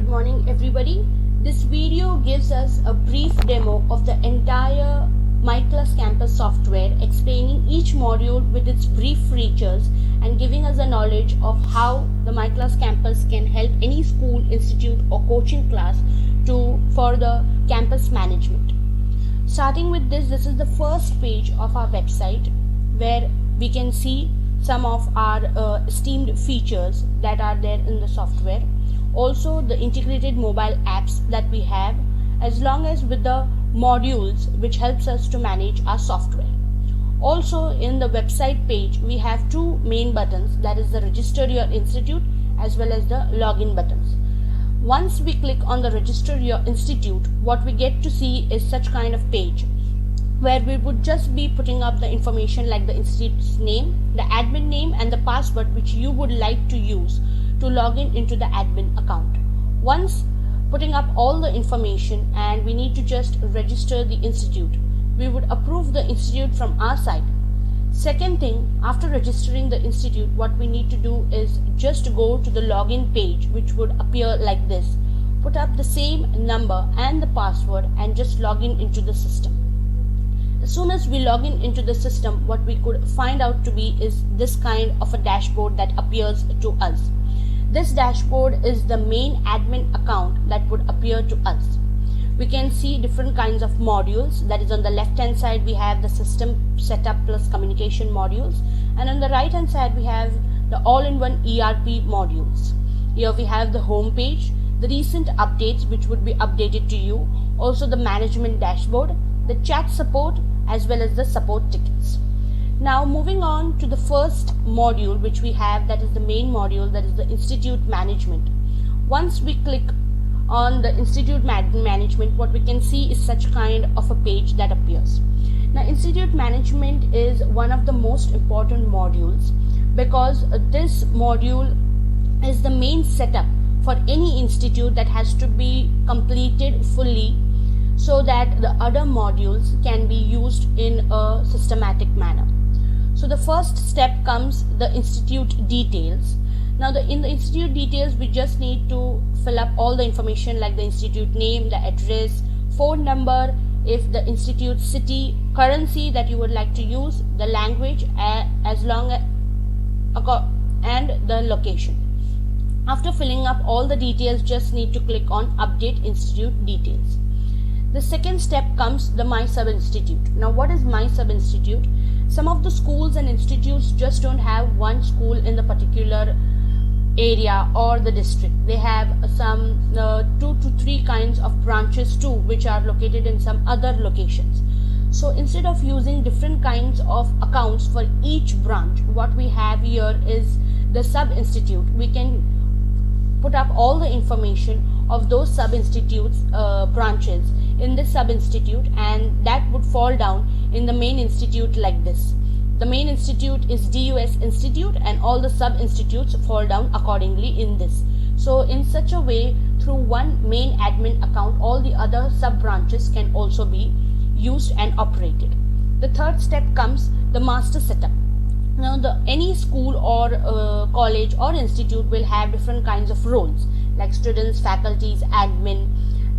Good morning everybody. This video gives us a brief demo of the entire MyClass Campus software, explaining each module with its brief features and giving us a knowledge of how the MyClass Campus can help any school, institute or coaching class for the campus management. Starting with this is the first page of our website where we can see some of our esteemed features that are there in the software. Also the integrated mobile apps that we have, as long as with the modules which helps us to manage our software. Also in the website page we have two main buttons, that is the register your institute as well as the login buttons. Once we click on the register your institute, what we get to see is such kind of page where we would just be putting up the information like the institute's name, the admin name and the password which you would like to use to log in into the admin account. Once putting up all the information and we need to just register the institute, we would approve the institute from our side. Second thing, after registering the institute, what we need to do is just go to the login page which would appear like this. Put up the same number and the password and just log in into the system. As soon as we log in into the system, what we could find out to be is this kind of a dashboard that appears to us. This dashboard is the main admin account that would appear to us. We can see different kinds of modules. That is, on the left hand side we have the system setup plus communication modules, and on the right hand side we have the all-in-one ERP modules. Here we have the home page, the recent updates which would be updated to you, also the management dashboard, the chat support as well as the support tickets. Now moving on to the first module which we have, that is the main module, that is the institute management. Once we click on the institute management, what we can see is such kind of a page that appears. Now institute management is one of the most important modules because this module is the main setup for any institute that has to be completed fully so that the other modules can be used in a systematic manner. So the first step comes the institute details. Now in the institute details we just need to fill up all the information like the institute name, the address, phone number, if the institute city, currency that you would like to use, the language and the location. After filling up all the details, just need to click on update institute details. The second step comes the My Sub Institute. Now what is My Sub Institute? Some of the schools and institutes just don't have one school in the particular area or the district. They have some 2 to 3 kinds of branches too, which are located in some other locations. So instead of using different kinds of accounts for each branch, what we have here is the sub institute. We can put up all the information of those sub institutes branches in this sub institute, and that would fall down in the main institute like this. The main institute is DUS Institute and all the sub institutes fall down accordingly in this. So in such a way, through one main admin account, all the other sub branches can also be used and operated. The third step comes the master setup. Now any school or college or institute will have different kinds of roles like students, faculties, admin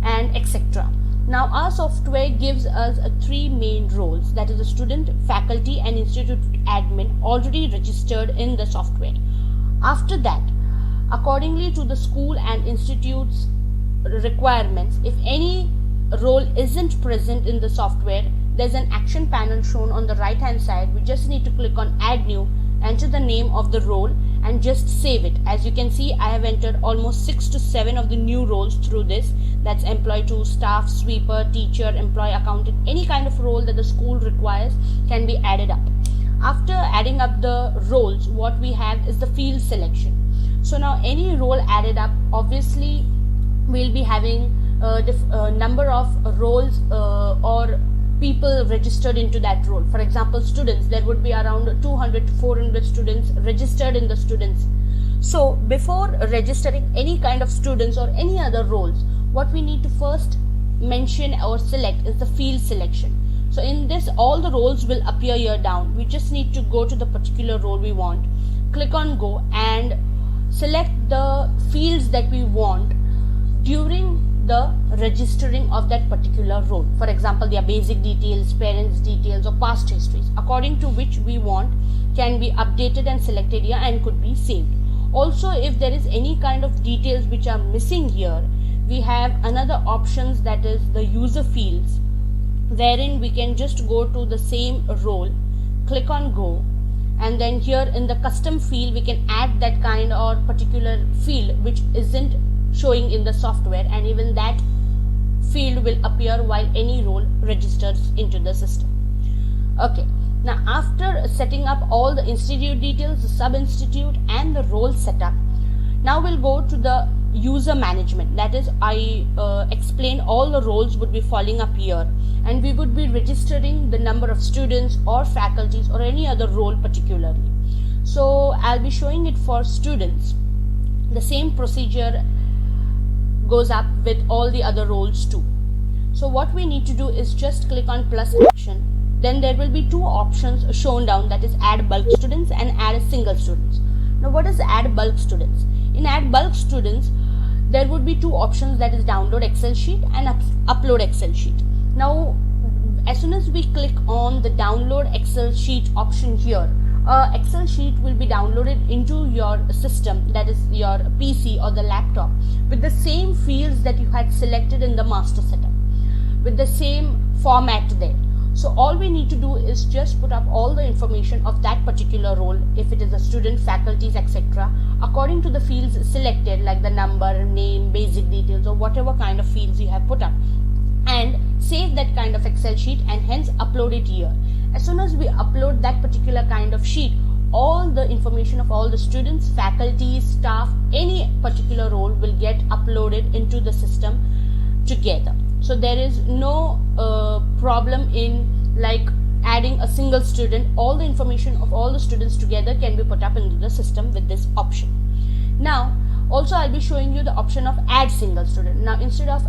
and etc. Now our software gives us 3 main roles, that is the student, faculty and institute admin already registered in the software. After that, accordingly to the school and institute's requirements, if any role isn't present in the software, there's an action panel shown on the right hand side. We just need to click on add new, enter the name of the role and just save it. As you can see, I have entered almost 6 to 7 of the new roles through this. That's employee 2, staff, sweeper, teacher, employee accountant. Any kind of role that the school requires can be added up. After adding up the roles, what we have is the field selection. So now any role added up, obviously we'll be having a number of roles or people registered into that role. For example, students, there would be around 200 to 400 students registered in the students. So before registering any kind of students or any other roles, what we need to first mention or select is the field selection. So in this, all the roles will appear here down. We just need to go to the particular role we want, click on go and select the fields that we want during the registering of that particular role. For example, their basic details, parents details, or past histories, according to which we want, can be updated and selected here and could be saved. Also, if there is any kind of details which are missing here, we have another options, that is the user fields, wherein we can just go to the same role, click on go, and then here in the custom field we can add that kind or particular field which isn't showing in the software, and even that field will appear while any role registers into the system. Okay, now after setting up all the institute details, the sub-institute and the role setup, now we'll go to the user management. That is, I explained all the roles would be falling up here, and we would be registering the number of students or faculties or any other role particularly. So I'll be showing it for students. The same procedure goes up with all the other roles too. So what we need to do is just click on plus action. Then there will be two options shown down, that is add bulk students and add single students. Now what is add bulk students? In add bulk students, there would be two options, that is download Excel sheet and upload Excel sheet. Now as soon as we click on the download Excel sheet option here, Excel sheet will be downloaded into your system, that is your PC or the laptop, with the same fields that you had selected in the master setup, with the same format there. So all we need to do is just put up all the information of that particular role, if it is a student, faculties, etc., according to the fields selected, like the number, name, basic details, or whatever kind of fields you have put up, and save that kind of Excel sheet and hence upload it here. As soon as we upload that particular kind of sheet, all the information of all the students, faculties, staff, any particular role will get uploaded into the system together. So there is no problem in like adding a single student. All the information of all the students together can be put up into the system with this option. Now also I'll be showing you the option of add single student. Now instead of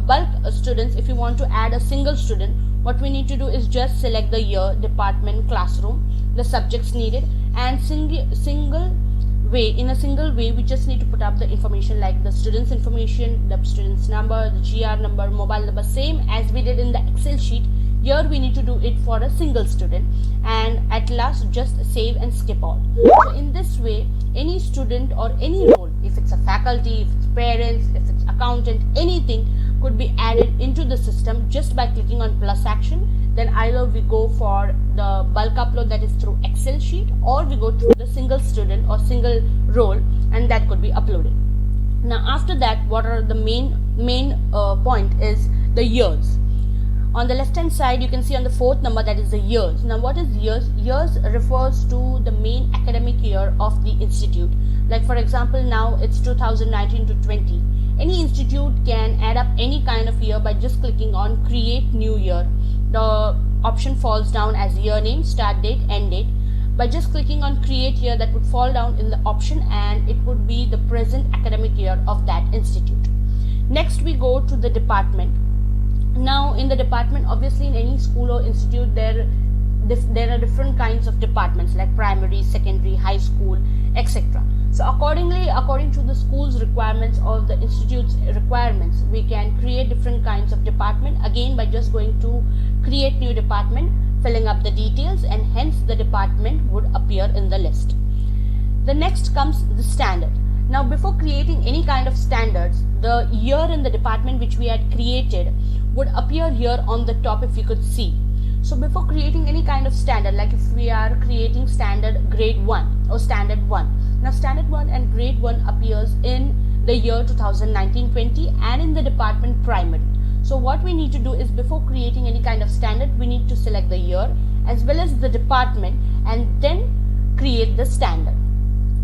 bulk students, if you want to add a single student, what we need to do is just select the year, department, classroom, the subjects needed, and in a single way we just need to put up the information like the student's information, the student's number, the GR number, mobile number, same as we did in the Excel sheet. Here we need to do it for a single student, and at last just save and skip all. So in this way, any student or any role, if it's a faculty, if it's parents, if it's accountant, anything could be added into the system just by clicking on plus action. Then either we go for the bulk upload, that is through Excel sheet, or we go through the single student or single role, and that could be uploaded. Now after that, what are the main point is the years. On the left hand side you can see on the fourth number, that is the years. Now what is years? Years refers to the main academic year of the institute. Like for example, now it's 2019 to 20. Any institute can add up any kind of year by just clicking on create new year. The option falls down as year name, start date, end date. By just clicking on create year, that would fall down in the option and it would be the present academic year of that institute. Next we go to the department. Now in the department, obviously in any school or institute there are different kinds of departments like primary, secondary, high school, etc. So according to the school's requirements or the institute's requirements, we can create different kinds of department, again by just going to create new department, filling up the details, and hence the department would appear in the list. The next comes the standard. Now before creating any kind of standards, the year in the department which we had created would appear here on the top, if you could see. So before creating any kind of standard, like if we are creating standard grade 1 or standard 1, now standard 1 and grade 1 appears in the year 2019-20 and in the department primary. So what we need to do is, before creating any kind of standard, we need to select the year as well as the department and then create the standard.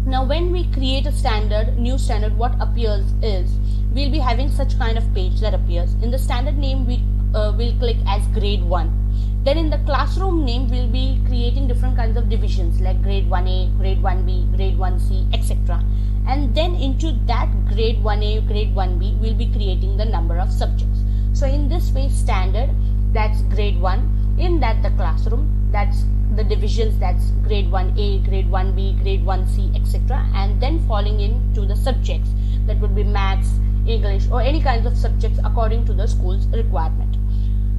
Now when we create a standard, new standard, what appears is we'll be having such kind of page that appears. In the standard name we will click as grade 1. Then in the classroom name we'll be creating different kinds of divisions like grade 1A, grade 1B, grade 1C, etc. And then into that grade 1A, grade 1B we'll be creating the number of subjects. So in this way, standard, that's grade 1. In that the classroom, that's the divisions, that's grade 1A, grade 1B, grade 1C, etc. And then falling into the subjects, that would be maths, English, or any kinds of subjects according to the school's requirement.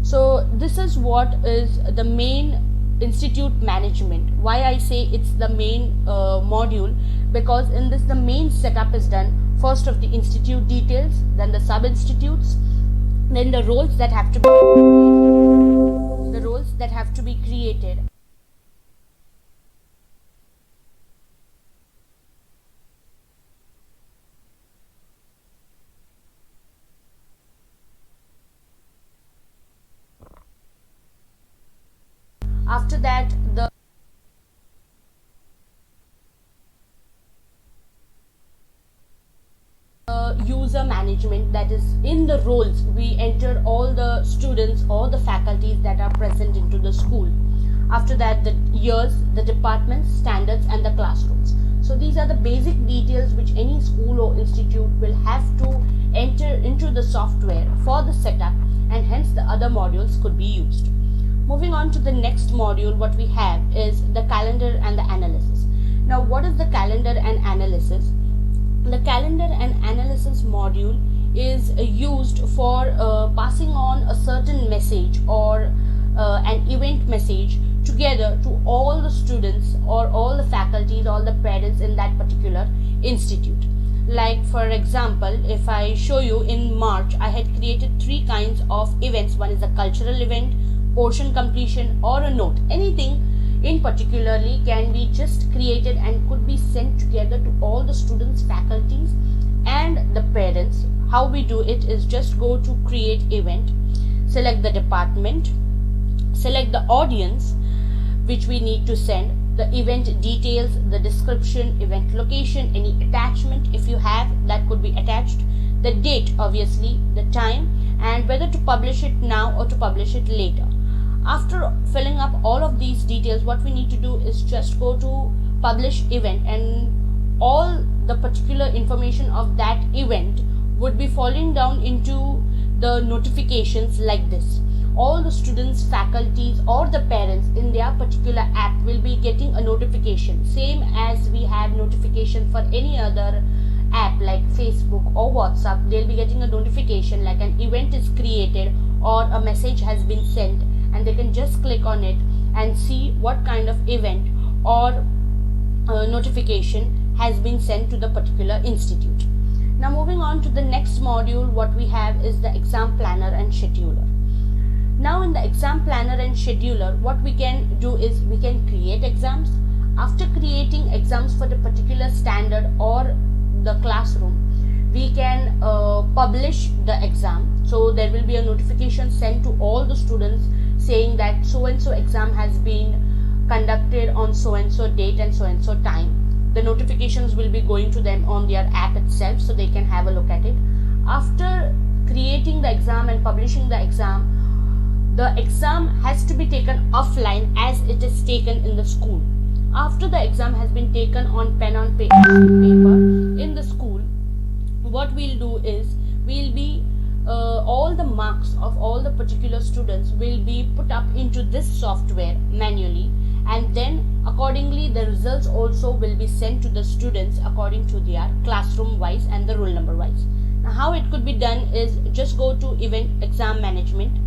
So this is what is the main institute management. Why I say it's the main module, because in this the main setup is done. First of the institute details, then the sub institutes, then the roles that have to be created. After that, the user management, that is in the roles we enter all the students or the faculties that are present into the school. After that, the years, the departments, standards, and the classrooms. So these are the basic details which any school or institute will have to enter into the software for the setup, and hence the other modules could be used. Moving on to the next module, what we have is the calendar and the analysis. Now, what is the calendar and analysis? The calendar and analysis module is used for passing on a certain message or an event message together to all the students or all the faculties, all the parents in that particular institute. Like for example, if I show you, in March I had created 3 kinds of events. One is a cultural event, portion completion, or a note. Anything in particularly can be just created and could be sent together to all the students, faculties, and the parents. How we do it is just go to create event, select the department, select the audience which we need to send, the event details, the description, event location, any attachment if you have that could be attached, the date, obviously the time, and whether to publish it now or to publish it later. After filling up all of these details, what we need to do is just go to publish event, and all the particular information of that event would be falling down into the notifications like this. All the students, faculties, or the parents in their particular app will be getting a notification, same as we have notification for any other app like Facebook or WhatsApp. They'll be getting a notification like an event is created or a message has been sent, and they can just click on it and see what kind of event or notification has been sent to the particular institute. Now moving on to the next module, what we have is the exam planner and scheduler. Now in the exam planner and scheduler, what we can do is we can create exams. After creating exams for the particular standard or the classroom, we can publish the exam. So there will be a notification sent to all the students saying that so and so exam has been conducted on so and so date and so time. The notifications will be going to them on their app itself, so they can have a look at it. After creating the exam and publishing the exam has to be taken offline as it is taken in the school. After the exam has been taken on pen on paper in the school, what we'll do is we'll be all the marks of all the particular students will be put up into this software manually, and then accordingly the results also will be sent to the students according to their classroom wise and the roll number wise. Now how it could be done is just go to event exam management,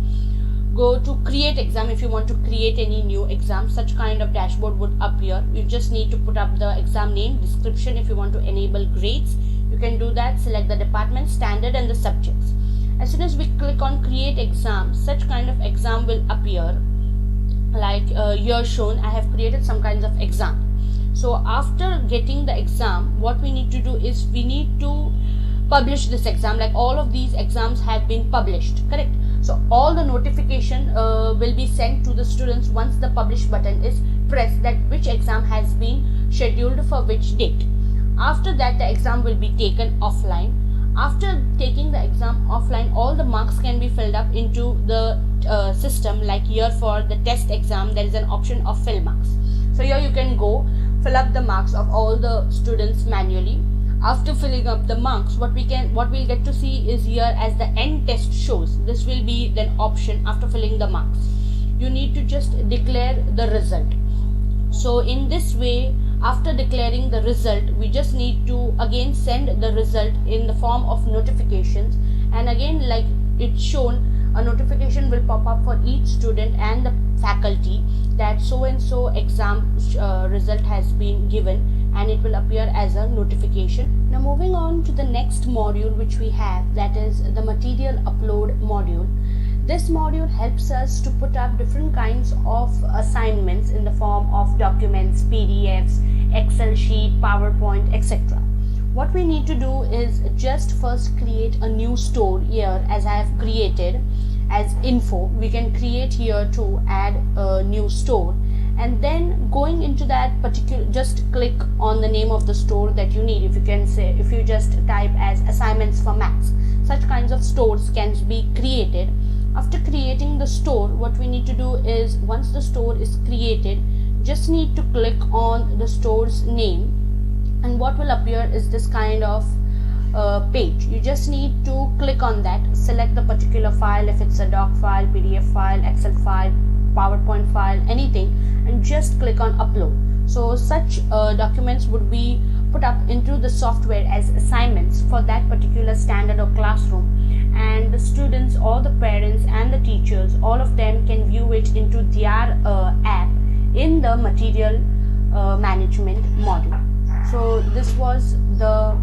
go to create exam. If you want to create any new exam, such kind of dashboard would appear. You just need to put up the exam name, description. If you want to enable grades, you can do that. Select the department, standard, and the subjects. As soon as we click on create exam, such kind of exam will appear like here shown. I have created some kinds of exam. So after getting the exam, what we need to do is we need to publish this exam. Like all of these exams have been published, correct? So all the notification will be sent to the students once the publish button is pressed, that which exam has been scheduled for which date. After that, the exam will be taken offline. After taking the exam offline, all the marks can be filled up into the system. Like here for the test exam, there is an option of fill marks. So here you can go fill up the marks of all the students manually. After filling up the marks, what we'll get to see is here as the end test shows. This will be then option after filling the marks. You need to just declare the result. So in this way, after declaring the result, we just need to again send the result in the form of notifications, and again, like it's shown, a notification will pop up for each student and the faculty that so and so exam result has been given, and it will appear as a notification. Now moving on to the next module which we have, that is the material upload module. This module helps us to put up different kinds of assignments in the form of documents, PDFs, Excel sheet, PowerPoint, etc. What we need to do is just first create a new store here, as I have created as info. We can create here to add a new store, and then going into that particular, just click on the name of the store that you need. If you can say, if you just type as assignments for maths, such kinds of stores can be created. After creating the store, what we need to do is, once the store is created, just need to click on the store's name, and what will appear is this kind of page. You just need to click on that, select the particular file, if it's a doc file, PDF file, Excel file, PowerPoint file, anything, and just click on upload. So such documents would be put up into the software as assignments for that particular standard or classroom, and the students, all the parents and the teachers, all of them can view it into their app in the material management module. So this was the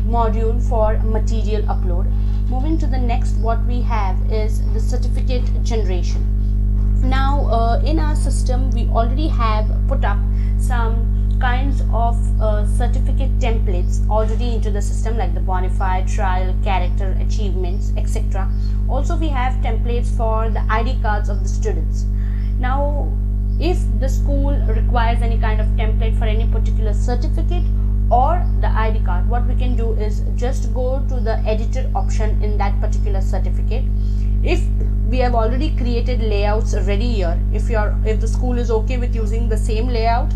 module for material upload. Moving to the next, what we have is the certificate generation. Now in our system we already have put up some kinds of certificate templates already into the system, like the Bonafide, trial, character, achievements, etc. Also we have templates for the ID cards of the students. Now if the school requires any kind of template for any particular certificate or the ID card, what we can do is just go to the editor option in that particular certificate. If we have already created layouts already here, if the school is okay with using the same layout,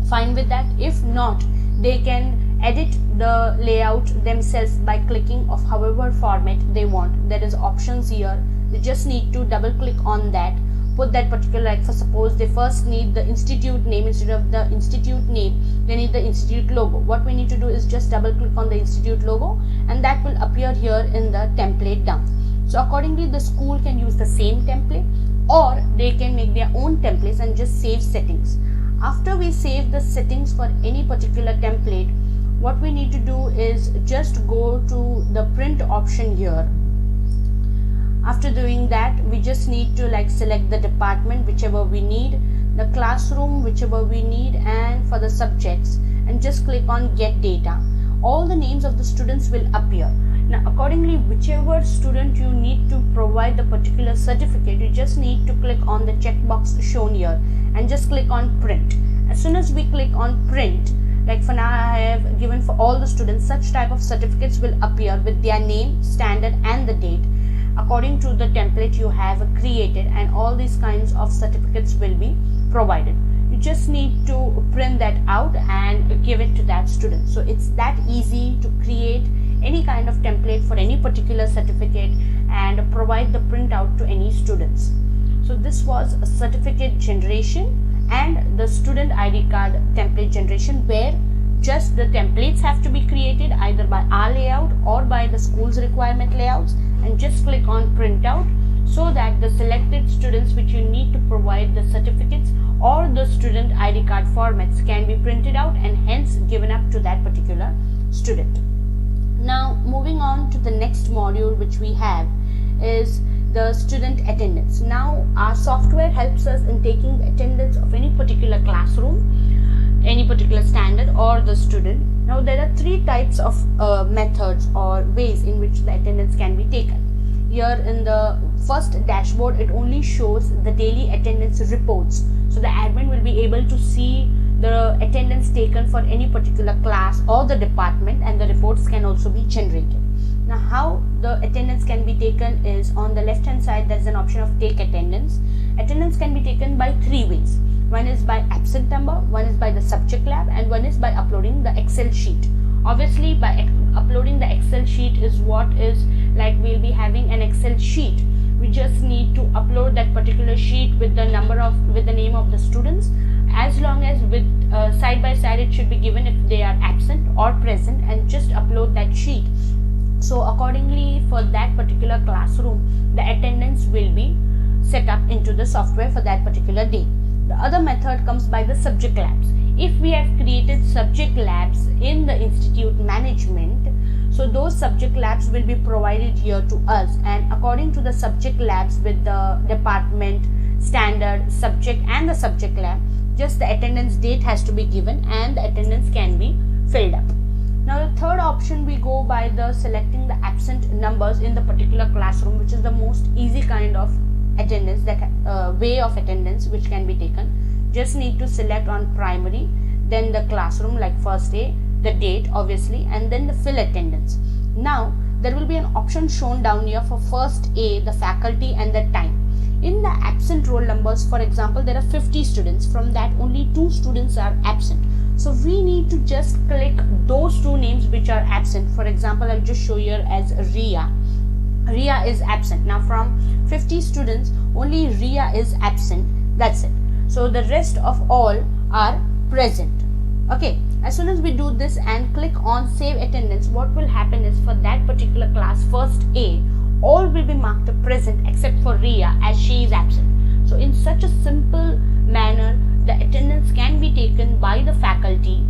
fine with that. If not, they can edit the layout themselves by clicking of however format they want. There is options here. They just need to double click on that, put that particular, like for suppose they first need the institute name, instead of the institute name they need the institute logo. What we need to do is just double click on the institute logo, and that will appear here in the template down. So accordingly the school can use the same template, or they can make their own templates and just save settings. After we save the settings for any particular template, what we need to do is just go to the print option here. After doing that, we just need to select the department whichever we need, the classroom whichever we need, and for the subjects, and just click on get data. All the names of the students will appear. Now accordingly, whichever student you need to provide the particular certificate, you just need to click on the checkbox shown here and just click on print. As soon as we click on print, like for now I have given for all the students, such type of certificates will appear with their name, standard and the date according to the template you have created, and all these kinds of certificates will be provided. You just need to print that out and give it to that student. So it's that easy to create any kind of template for any particular certificate and provide the printout to any students. So this was a certificate generation and the student ID card template generation, where just the templates have to be created either by our layout or by the school's requirement layouts, and just click on printout so that the selected students which you need to provide the certificates or the student ID card formats can be printed out and hence given up to that particular student. Now moving on to the next module which we have is the student attendance. Now our software helps us in taking attendance of any particular classroom, any particular standard or the student. Now there are three types of methods or ways in which the attendance can be taken. Here in the first dashboard, it only shows the daily attendance reports. So the admin will be able to see the attendance taken for any particular class or the department, and the reports can also be generated. Now how the attendance can be taken is, on the left hand side there is an option of take attendance. Attendance can be taken by three ways. One is by absent number, one is by the subject lab, and one is by uploading the Excel sheet. Obviously by uploading the Excel sheet is what is like, we'll be having an Excel sheet. We just need to upload that particular sheet with the name of the students as long as with side by side it should be given if they are absent or present, and just upload that sheet. So accordingly, for that particular classroom, the attendance will be set up into the software for that particular day. The other method comes by the subject labs. If we have created subject labs in the institute management, so those subject labs will be provided here to us, and according to the subject labs with the department, standard, subject and the subject lab, just the attendance date has to be given and the attendance can be filled up. Now the third option, we go by the selecting the absent numbers in the particular classroom, which is the most easy kind of attendance, that way of attendance which can be taken. Just need to select on primary, then the classroom like first day, the date obviously, and then the fill attendance. Now there will be an option shown down here for first A, the faculty and the time. In the absent roll numbers, for example, there are 50 students, from that only 2 students are absent. So we need to just click those 2 names which are absent. For example, I'll just show here as Ria. Ria is absent. Now from 50 students, only Ria is absent. That's it. So the rest of all are present. Okay, as soon as we do this and click on save attendance, what will happen is for that particular class, first A, all will be marked present except for Ria as she is absent. So in such a simple manner, the attendance can be taken by the faculty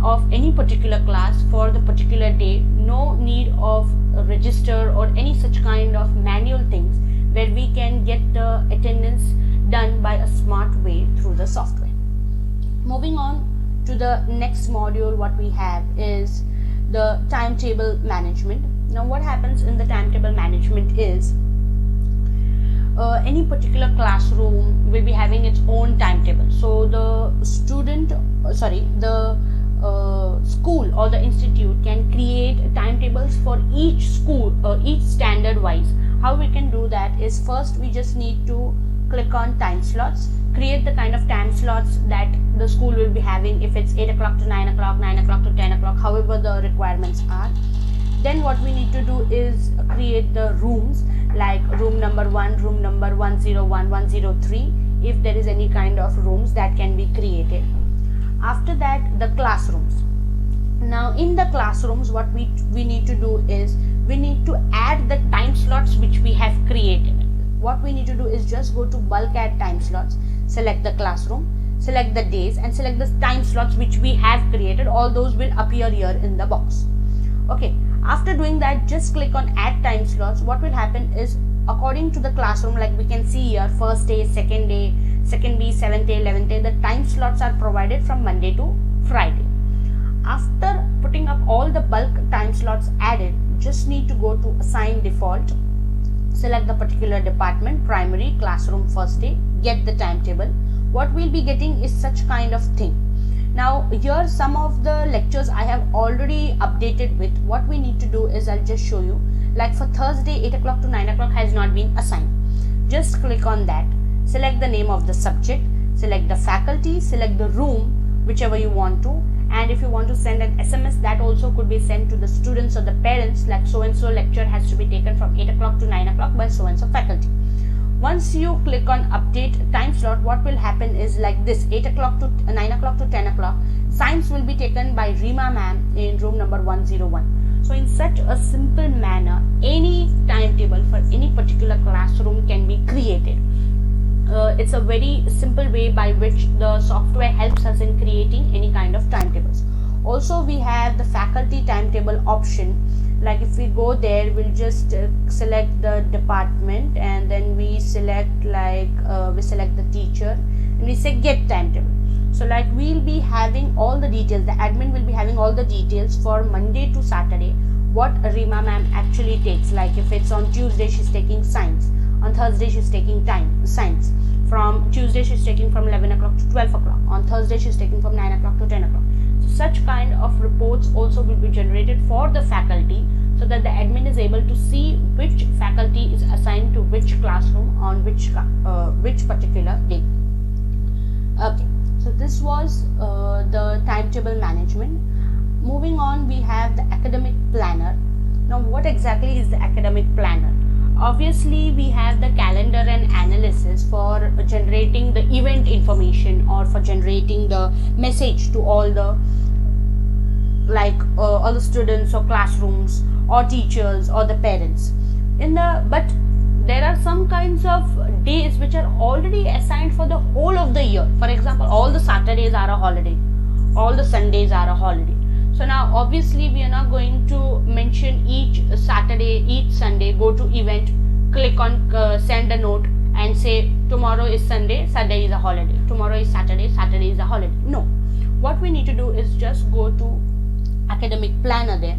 of any particular class for the particular day. No need of a register or any such kind of manual things, where we can get the attendance done by a smart way through the software. Moving on to the next module, what we have is the timetable management. Now what happens in the timetable management is any particular classroom will be having its own timetable. So the school or the institute can create timetables for each school or each standard wise. How we can do that is, first we just need to click on time slots, create the kind of time slots that the school will be having, if it's 8 o'clock to 9 o'clock, 9 o'clock to 10 o'clock, however the requirements are. Then what we need to do is create the rooms, like room number 1, room number 101, 103, if there is any kind of rooms that can be created. After that, the classrooms. Now in the classrooms, what we need to do is, we need to add the time slots which we have created. What we need to do is just go to bulk add time slots, select the classroom, select the days and select the time slots which we have created. All those will appear here in the box. Okay, after doing that, just click on add time slots. What will happen is, according to the classroom, like we can see here, first day, second B, 7th day, 11th day, the time slots are provided from Monday to Friday. After putting up all the bulk time slots added, just need to go to assign default, select the particular department, primary, classroom, first day, get the timetable. What we'll be getting is such kind of thing. Now here some of the lectures I have already updated with. What we need to do is, I'll just show you, like for Thursday 8 o'clock to 9 o'clock has not been assigned. Just click on that, select the name of the subject, select the faculty, select the room, whichever you want to, and if you want to send an SMS, that also could be sent to the students or the parents, like so and so lecture has to be taken from 8 o'clock to 9 o'clock by so and so faculty. Once you click on update time slot, what will happen is like this: 8 o'clock to 9 o'clock to 10 o'clock, science will be taken by Rima ma'am in room number 101. So in such a simple manner, any timetable for any particular classroom can be created. It's a very simple way by which the software helps us in creating any kind of timetables. Also, we have the faculty timetable option. Like if we go there, we'll just select the department and then we select we select the teacher and we say get timetable. So like we'll be having all the details, the admin will be having all the details for Monday to Saturday, what Rima ma'am actually takes. Like if it's on Tuesday, she's taking science, on Thursday she's taking science, from Tuesday she's taking from 11 o'clock to 12 o'clock, on Thursday she's taking from 9 o'clock to 10 o'clock. So such kind of reports also will be generated for the faculty, so that the admin is able to see which faculty is assigned to which classroom on which particular day. Okay, so this was the timetable management. Moving on, we have the academic planner. Now what exactly is the academic planner? obviously we have the calendar and analysis for generating the event information or for generating the message to all the all the students or classrooms or teachers or the parents but there are some kinds of days which are already assigned for the whole of the year. For example, all the Saturdays are a holiday, all the Sundays are a holiday. So now obviously we are not going to mention each Saturday, each Sunday, go to event, click on send a note and say tomorrow is Sunday, Sunday is a holiday, tomorrow is Saturday, Saturday is a holiday. No, what we need to do is just go to academic planner, there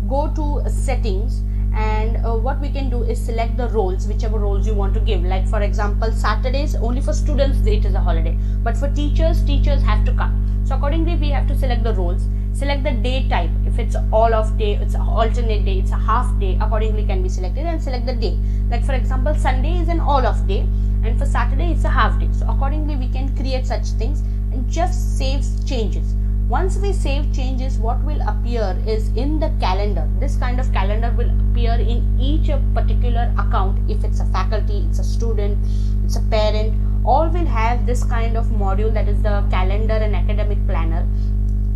go to settings, and what we can do is select the roles, whichever roles you want to give. Like for example, Saturdays only for students it is a holiday, but for teachers have to come. So accordingly we have to select the roles, select the day type. If it's all of day, it's an alternate day, it's a half day, accordingly can be selected, and select the day. Like for example, Sunday is an all of day and for Saturday it's a half day. So accordingly we can create such things and just save changes. Once we save changes, what will appear is in the calendar. This kind of calendar will appear in each particular account. If it's a faculty, it's a student, it's a parent, all will have this kind of module, that is the calendar and academic planner,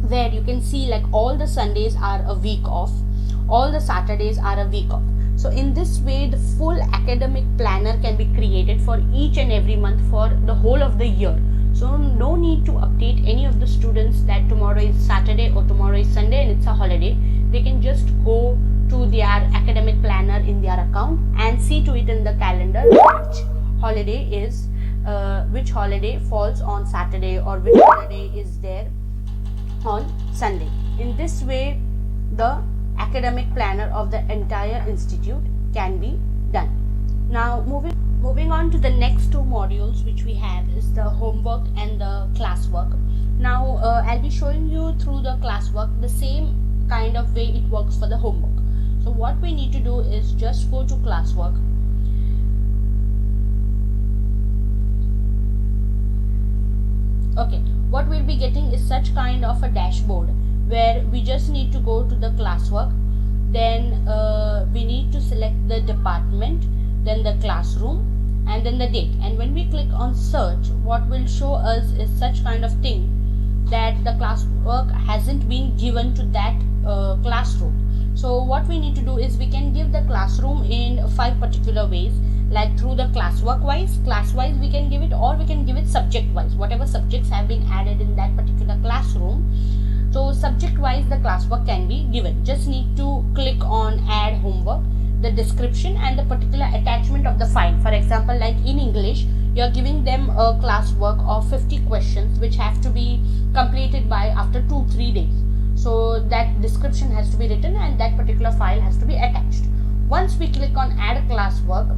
where you can see like all the Sundays are a week off, all the Saturdays are a week off. So in this way, the full academic planner can be created for each and every month for the whole of the year. So no need to update any of the students that tomorrow is Saturday or tomorrow is Sunday and it's a holiday. They can just go to their academic planner in their account and see to it in the calendar which holiday falls on Saturday or which holiday is there on Sunday. In this way, the academic planner of the entire institute can be done. Now moving on to the next two modules which we have is the homework and the classwork. Now I'll be showing you through the classwork the same kind of way it works for the homework. So what we need to do is just go to classwork. Okay, what we'll be getting is such kind of a dashboard where we just need to go to the classwork, then we need to select the department, then the classroom, and then the date. And when we click on search, what will show us is such kind of thing that the classwork hasn't been given to that classroom. So what we need to do is we can give the classroom in 5 particular ways, like through the class wise we can give it, or we can give it subject wise, whatever subjects have been added in that particular classroom. So subject wise the classwork can be given. Just need to click on add homework, the description and the particular attachment of the file. For example, like in English, you are giving them a classwork of 50 questions which have to be completed by after 2-3 days. So that description has to be written and that particular file has to be attached. Once we click on add classwork,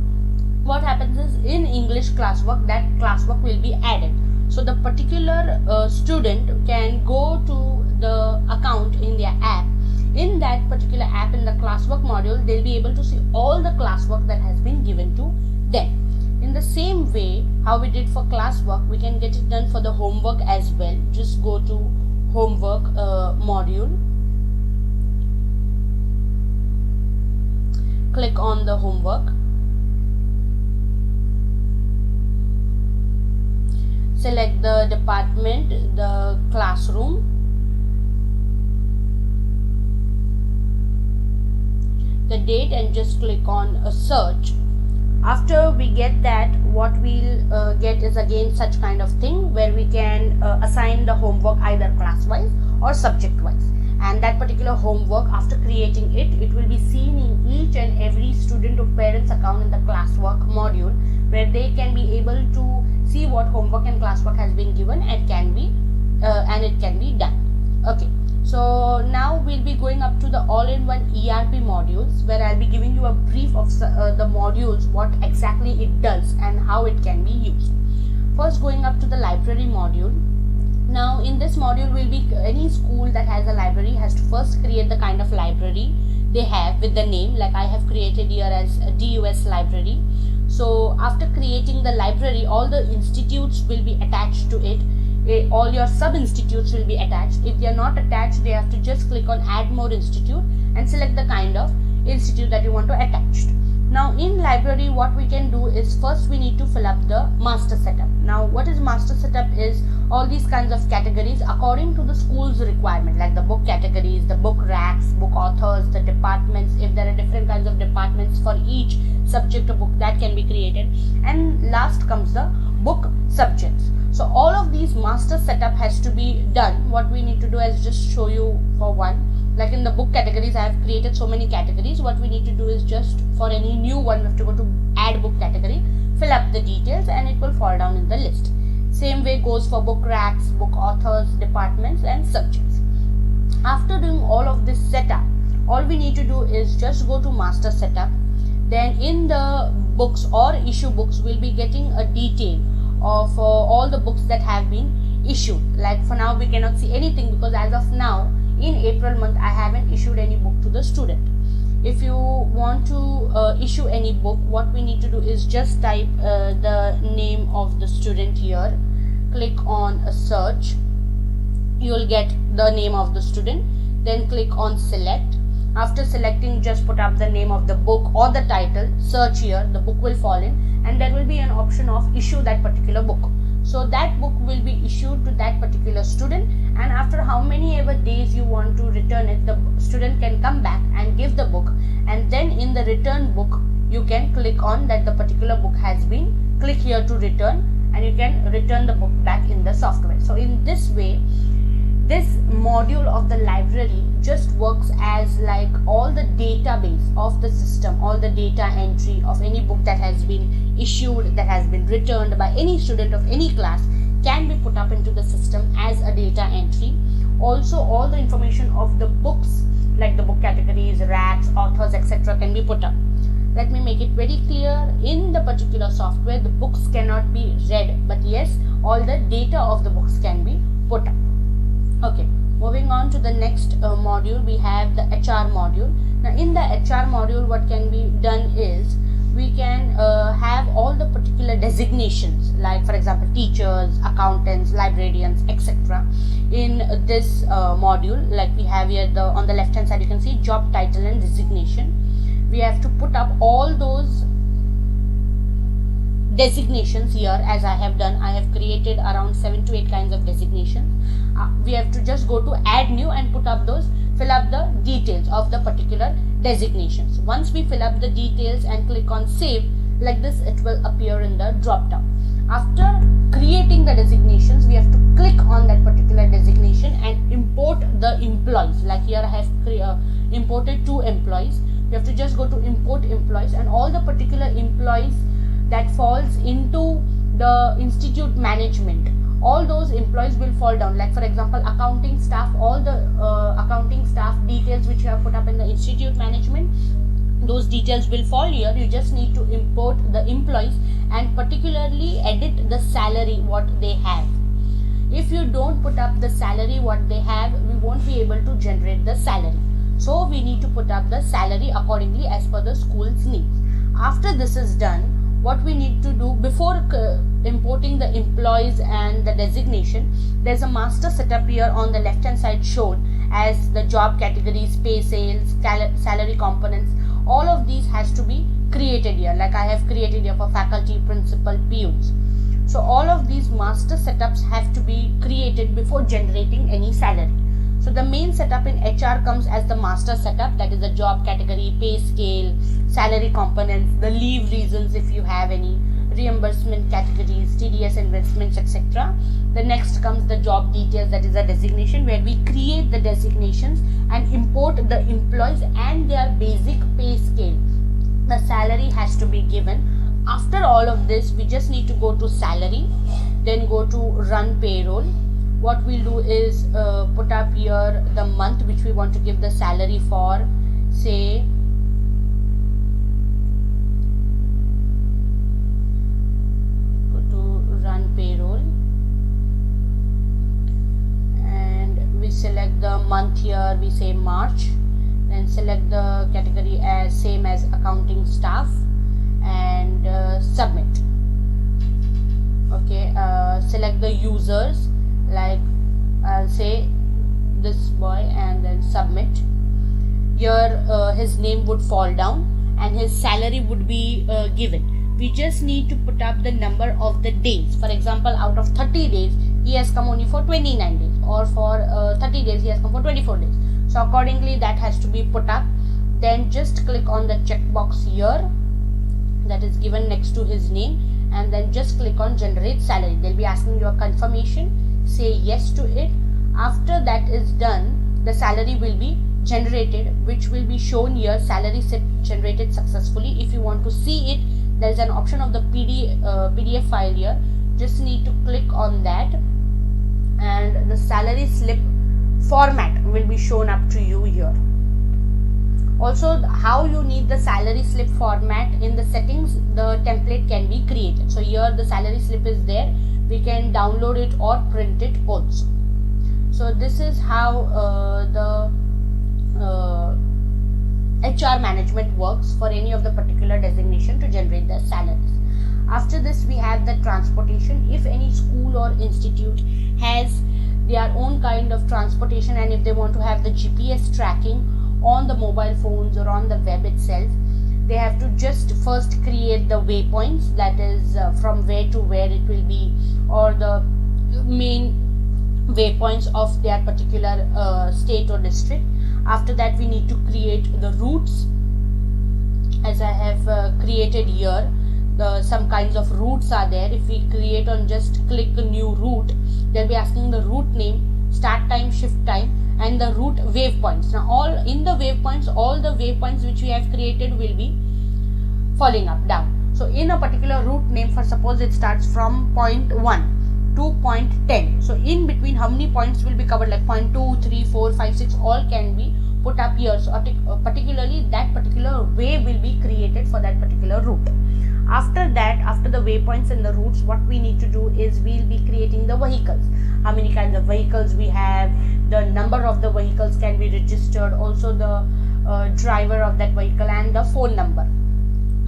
what happens is in English classwork, that classwork will be added. So the particular student can go to the account in their app. In that particular app, in the classwork module, they'll be able to see all the classwork that has been given to them. In the same way how we did for classwork, we can get it done for the homework as well. Just go to homework module, click on the homework, select the department, the classroom, the date, and just click on a search. After we get that, what we'll get is again such kind of thing where we can assign the homework either class wise or subject wise, and that particular homework, after creating it, it will be seen in each and every student or parents account in the classwork module, where they can be able to see what homework and classwork has been given and it can be done. Okay, so now we'll be going up to the all-in-one ERP modules, where I'll be giving you a brief of the modules, what exactly it does and how it can be used. First, going up to the library module. Now in this module will be any school that has a library has to first create the kind of library they have with the name, like I have created here as a DUS library. So after creating the library, all the institutes will be attached to it. All your sub-institutes will be attached. If they are not attached, they have to just click on add more institute and select the kind of institute that you want to attach. Now in library, what we can do is first we need to fill up the master setup. Now what is master setup is all these kinds of categories according to the school's requirement, like the book categories, the book racks, book authors, the departments. If there are different kinds of departments for each subject or book, that can be created. And last comes the book subjects. So all of these master setup has to be done. What we need to do is just show you for one. Like in the book categories, I have created so many categories. What we need to do is just for any new one, we have to go to add book category, fill up the details, and it will fall down in the list. Same way goes for book racks, book authors, departments, and subjects. After doing all of this setup, all we need to do is just go to master setup. Then in the books or issue books, we'll be getting a detail of all the books that have been issued. Like for now, we cannot see anything because as of now, in April month, I haven't issued any book to the student. If you want to issue any book, what we need to do is just type the name of the student here, click on a search, you will get the name of the student, then click on select. After selecting, just put up the name of the book or the title, search here, the book will fall in, and there will be an option of issue that particular book. So that book will be issued to that particular student, and after how many ever days you want to return it, the student can come back and give the book, and then in the return book you can click on that the particular book has been, click here to return, and you can return the book back in the software. So in this way, this module of the library just works as like all the database of the system, all the data entry of any book that has been issued, that has been returned by any student of any class can be put up into the system as a data entry. Also all the information of the books like the book categories, racks, authors, etc. can be put up. Let me make it very clear, in the particular software the books cannot be read, but yes, all the data of the books can be put up. Okay, moving on to the next module, we have the HR module. Now in the HR module, what can be done is we can have all the particular designations, like for example teachers, accountants, librarians, etc. in this module. Like we have here on the left hand side, you can see job title and designation. We have to put up all those designations here. As I have done, I have created around 7 to 8 kinds of designations. We have to just go to add new and put up those, fill up the details of the particular designations. Once we fill up the details and click on save, like this it will appear in the drop down. After creating the designations, we have to click on that particular designation and import the employees. Like here I have imported 2 employees. We have to just go to import employees, and all the particular employees that falls into the institute management, all those employees will fall down. Like for example accounting staff, all the accounting staff details which you have put up in the institute management, those details will fall here. You just need to import the employees and particularly edit the salary what they have. If you don't put up the salary what they have, we won't be able to generate the salary. So we need to put up the salary accordingly as per the school's needs. After this is done, what we need to do before importing the employees and the designation, there's a master setup here on the left hand side shown as the job categories, pay scales, salary components. All of these has to be created here. Like I have created here for faculty, principal, peons. So all of these master setups have to be created before generating any salary. So the main setup in HR comes as the master setup, that is the job category, pay scale, salary components, the leave reasons if you have any, reimbursement categories, TDS investments, etc. The next comes the job details, that is a designation where we create the designations and import the employees and their basic pay scale. The salary has to be given. After all of this, we just need to go to salary, then go to run payroll. What we'll do is put up here the month which we want to give the salary for, say go to run payroll, and we select the month here, we say March, then select the category as same as accounting staff and submit. Okay, select the users, like I'll say this boy, and then submit. Here his name would fall down, and his salary would be given. We just need to put up the number of the days. For example, out of 30 days he has come only for 29 days, or for 30 days he has come for 24 days. So accordingly that has to be put up. Then just click on the checkbox here that is given next to his name, and then just click on generate salary. They'll be asking you a confirmation, say yes to it. After that is done, the salary will be generated, which will be shown here, salary slip generated successfully. If you want to see it, there is an option of the PDF file here. Just need to click on that, and the salary slip format will be shown up to you here. Also, how you need the salary slip format, in the settings the template can be created. So here the salary slip is there, we can download it or print it also. So this is how the HR management works for any of the particular designation to generate the salaries. After this we have the transportation. If any school or institute has their own kind of transportation, and if they want to have the GPS tracking on the mobile phones or on the web itself, they have to just first create the waypoints, that is from where to where it will be, or the main waypoints of their particular state or district. After that we need to create the routes, as I have created here. Some kinds of routes are there. If we create on just click a new route, they'll be asking the route name, start time, shift time, and the route waypoints. Now all in the waypoints, all the waypoints which we have created will be falling up down. So in a particular route name, for suppose it starts from point 1 to point 10, so in between how many points will be covered, like point 2, 3, 4, 5, 6, all can be put up here. So particularly that particular way will be created for that particular route. After that, after the waypoints and the routes, what we need to do is we'll be creating the vehicles. How many kinds of vehicles we have, the number of the vehicles can be registered, also the driver of that vehicle, and the phone number.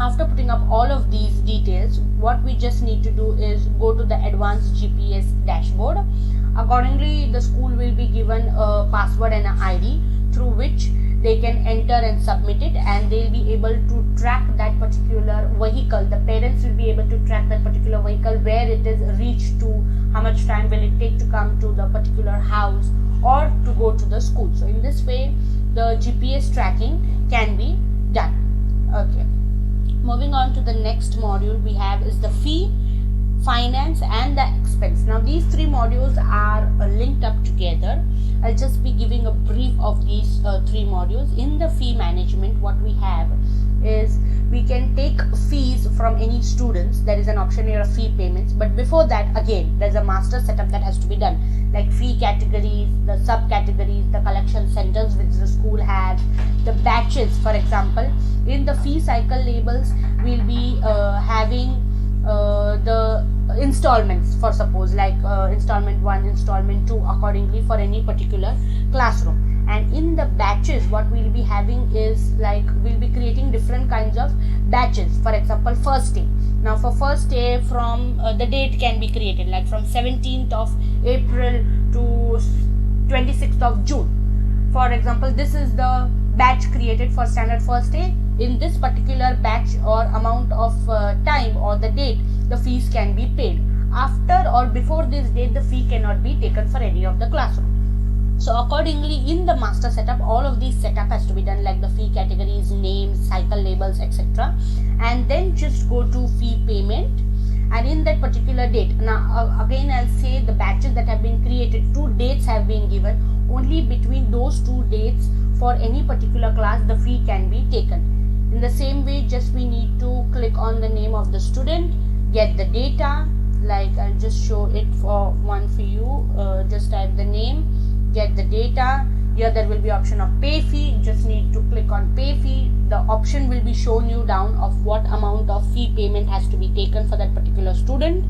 After putting up all of these details, what we just need to do is go to the advanced GPS dashboard. Accordingly, the school will be given a password and an ID through which they can enter and submit it, and they'll be able to track that particular vehicle. The parents will be able to track that particular vehicle, where it is reached to, how much time will it take to come to the particular house or to go to the school. So in this way the GPS tracking can be done. Okay, moving on to the next module we have is the fee, finance, and the expense. Now these three modules are linked up together. I'll just be giving a brief of these three modules. In the fee management, what we have is we can take fees from any students. There is an option here of fee payments, but before that again there's a master setup that has to be done, like fee categories, the subcategories, the collection centers which the school has, the batches. For example, in the fee cycle labels we'll be having the installments, for suppose like installment 1, installment 2, accordingly for any particular classroom. And in the batches, what we'll be having is, like, we'll be creating different kinds of batches. For example, first day. Now for first day, from the date can be created like from 17th of April to 26th of June. For example, this is the batch created for standard first day. In this particular batch or amount of time or the date, the fees can be paid. After or before this date, the fee cannot be taken for any of the classroom. So accordingly, in the master setup, all of these setup has to be done, like the fee categories, names, cycle labels, etc. And then just go to fee payment, and in that particular date, now again I'll say the batches that have been created, 2 dates have been given. Only between those 2 dates for any particular class the fee can be taken. In the same way, just we need to click on the name of the student, get the data, like I'll just show it for one for you. Just type the name, get the data. Here there will be option of pay fee. Just need to click on pay fee. The option will be shown you down of what amount of fee payment has to be taken for that particular student.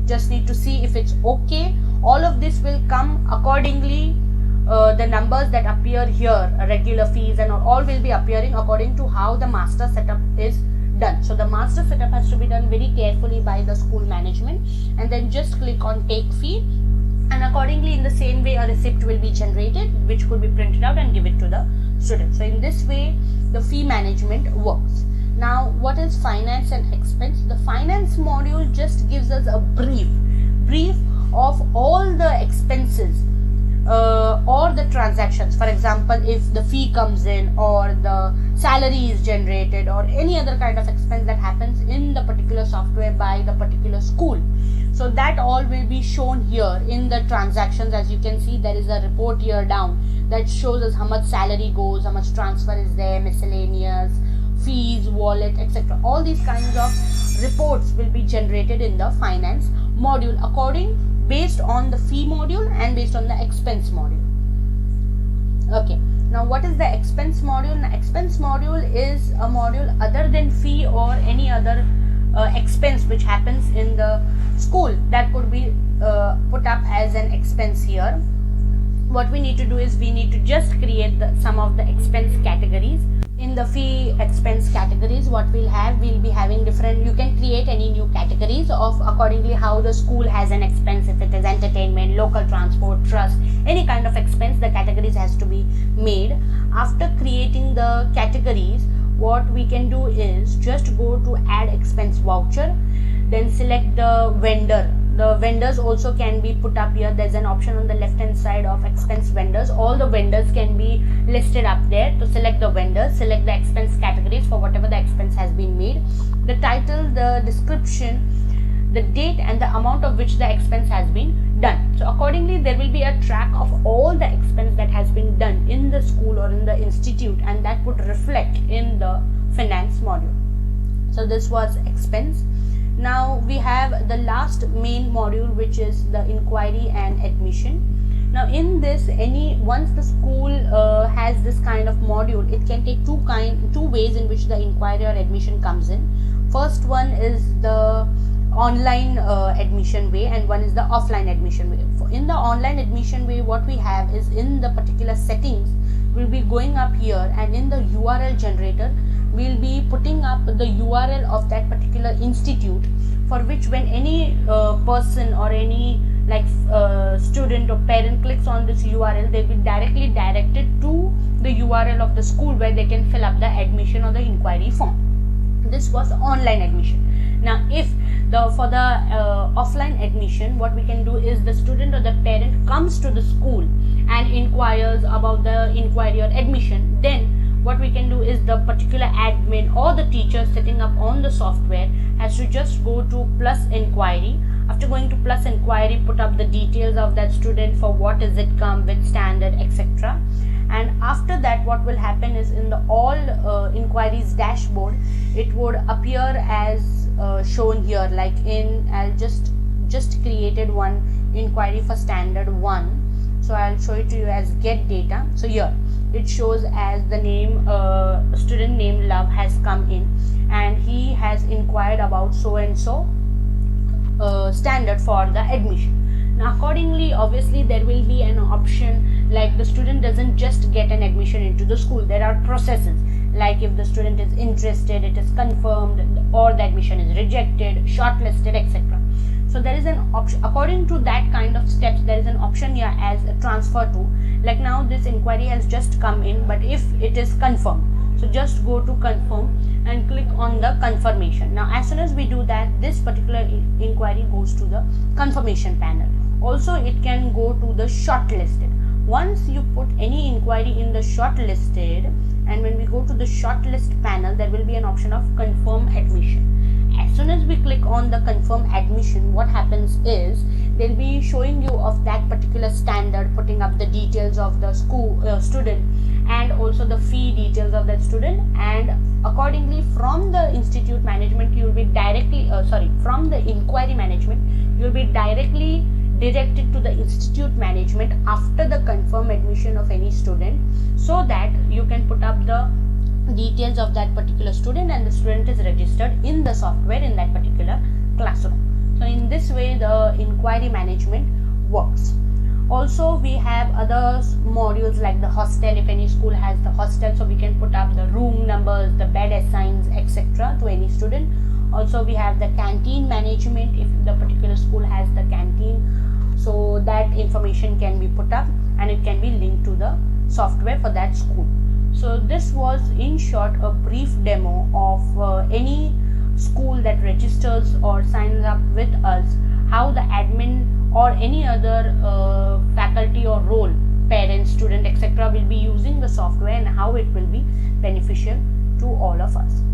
Just need to see if it's okay. All of this will come accordingly. The numbers that appear here, regular fees and all will be appearing according to how the master setup is done. So the master setup has to be done very carefully by the school management, and then just click on take fee, and accordingly in the same way a receipt will be generated, which could be printed out and give it to the student. So in this way the fee management works. is finance and expense. The finance module just gives us a brief of all the expenses or the transactions. For example, if the fee comes in or the salary is generated or any other kind of expense that happens in the particular software by the particular school. So that all will be shown here in the transactions. As you can see, there is a report here down that shows us how much salary goes, how much transfer is there, miscellaneous, fees, wallet, etc. All these kinds of reports will be generated in the finance module based on the fee module and based on the expense module. Okay, now what is the expense module? The expense module is a module other than fee or any other expense which happens in the school that could be put up as an expense here. What we need to do is we need to just create some of the expense categories. In the fee expense categories, what we'll be having different, you can create any new categories of accordingly how the school has an expense. If it is entertainment, local transport, trust, any kind of expense, the categories has to be made. After creating the categories, what we can do is just go to add expense voucher, then select the vendor. The vendors also can be put up here. There's an option on the left hand side of expense vendors. All the vendors can be listed up there. To select the vendors, select the expense categories for whatever the expense has been made, the title, the description, the date and the amount of which the expense has been done. So accordingly there will be a track of all the expense that has been done in the school or in the institute, and that would reflect in the finance module. So this was expense. Now we have the last main module, which is the inquiry and admission. Now in this, once the school has this kind of module, it can take two ways in which the inquiry or admission comes in. First one is the online admission way, and one is the offline admission way. In the online admission way, what we have is in the particular settings, we'll be going up here, and in the URL generator we'll be putting up the URL of that particular institute, for which when any person or any student or parent clicks on this URL, they'll be directly directed to the URL of the school where they can fill up the admission or the inquiry form. This was online admission. Now if for the offline admission, what we can do is the student or the parent comes to the school and inquires about the inquiry or admission, then what we can do is the particular admin or the teacher sitting up on the software has to just go to plus inquiry. After going to plus inquiry, put up the details of that student, for what is it come, which standard, etc. And after that, what will happen is in the all inquiries dashboard, it would appear as shown here, like I'll just created one inquiry for standard 1. So I'll show it to you as get data. So here it shows as the name, student name Love has come in, and he has inquired about so and so standard for the admission. Now accordingly, obviously there will be an option, like the student doesn't just get an admission into the school. There are processes, like if the student is interested, it is confirmed, or the admission is rejected, shortlisted, etc. So there is an option according to that kind of steps. There is an option here as a transfer to, like now this inquiry has just come in, but if it is confirmed, so just go to confirm and click on the confirmation. Now as soon as we do that, this particular inquiry goes to the confirmation panel. Also it can go to the shortlisted. Once you put any inquiry in the shortlisted, and when we go to the shortlist panel, there will be an option of confirm admission. As soon as we click on the confirm admission, what happens is they'll be showing you of that particular standard, putting up the details of the school student, and also the fee details of that student, and accordingly from the institute management you will be directly from the inquiry management you will be directly directed to the institute management after the confirm admission of any student, so that you can put up the details of that particular student and the student is registered in the software in that particular classroom. So in this way the inquiry management works. Also we have other modules like the hostel. If any school has the hostel, so we can put up the room numbers, the bed assigns, etc. to any student. Also we have the canteen management. If the particular school has the canteen, so that information can be put up and it can be linked to the software for that school. So this was in short a brief demo of any school that registers or signs up with us, how the admin or any other faculty or role, parents, student, etc., will be using the software, and how it will be beneficial to all of us.